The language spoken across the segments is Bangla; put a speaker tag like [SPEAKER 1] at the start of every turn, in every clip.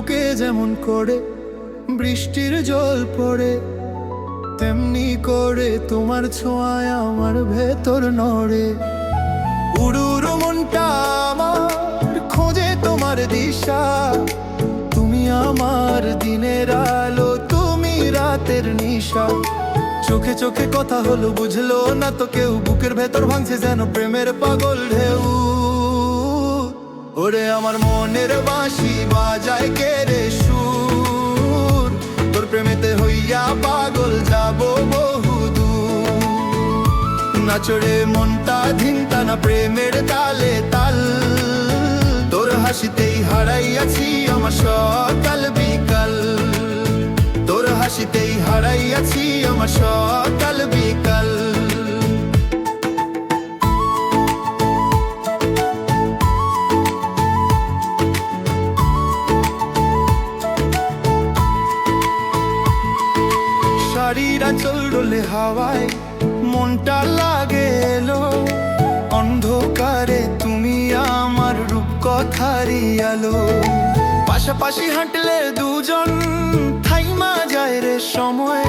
[SPEAKER 1] বুকে যেমন করে বৃষ্টির জল পড়ে, তেমনি করে তোমার ছোঁয়ায় আমার ভেতর নড়ে। উড়ু উড়ু মনটা আমার খোঁজে তোমার দিশা, তুমি আমার দিনের আলো, তুমি রাতের নিশা। চোখে চোখে কথা হলো বুঝলো না তো কেউ, বুকের ভেতর ভাঙছে যেন প্রেমের পাগল ঢেউ। ওরে আমার মনের বাঁশি বাজায় কে রে সুর, তোর প্রেমেতে হইয়া পাগল যাব বহুদূর। নাচরে মনটা ধিনতা না প্রেমের তালে তাল, তোর হাসিতেই হারাইয়াছি আমার সকাল বিকাল, তোর হাসিতেই হারাইয়াছি আমার সকাল বিকাল। শাড়িরা চল ডোলে হাওয়ায়, মনটা লাগে এলো, অন্ধকারে তুমি আমার রূপকথারই আলো। পাশাপাশি হাঁটলে দুজন থাইমা যায় রে সময়,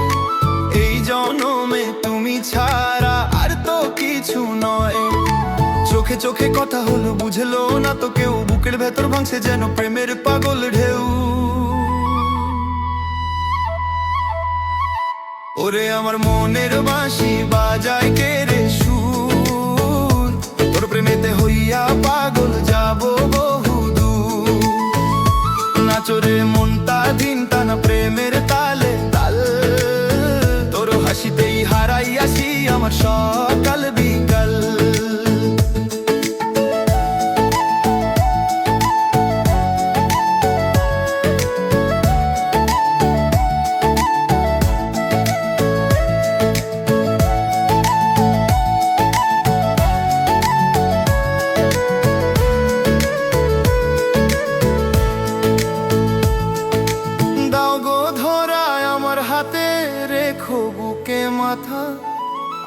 [SPEAKER 1] এই জনমে তুমি ছাড়া আর তো কিছু নয়। চোখে চোখে কথা হলো বুঝলো না তো কেউ, বুকের ভেতর ভাঙছে যেন প্রেমের পাগল ঢেউ। ওরে আমার মনের বাঁশি বাজায় কে রে সুর, তোর প্রেমেতে হইয়া পাগল যাব বহুদূর। নাচরে মনটা ধিনতা না প্রেমের তালে তাল, তোর হাসিতেই হারাইয়াছি আমার সকাল বিকাল। হাতে রেখো বুকে মাথা,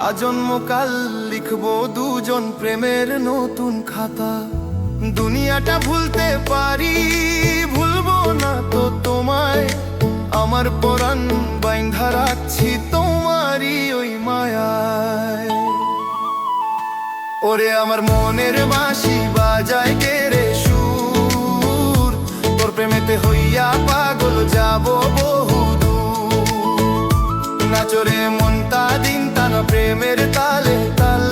[SPEAKER 1] আজন্মকাল লিখবো দুজন প্রেমের নতুন খাতা। দুনিয়াটা ভুলতে পারি ভুলবো না তো তোমায়, আমার পরাণ বাইন্ধা রাখছি তোমারই ওই মায়ায়। ওরে আমার মনের বাঁশি বাজায় কে রে সুর, তোর প্রেমেতে হইয়া পাগল যাব বহুদূর। নাচরে মনটা দিনতা না প্রেমের তালে তাল,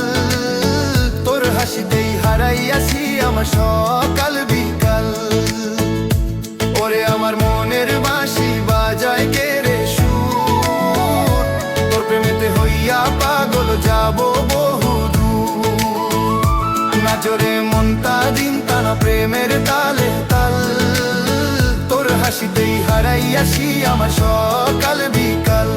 [SPEAKER 1] তোর হাসিতেই হারাইয়াছি আমার সকাল বিকাল। ওরে আমার মনের বাঁশি বাজায় কে রে সুর, তোর প্রেমেতে হইয়া পাগল যাব বহুদূর। নাচরে মনটা দিনতা না প্রেমের তালে তাল, তোর হাসিতেই হারাইয়াছি আমার সকাল বিকাল।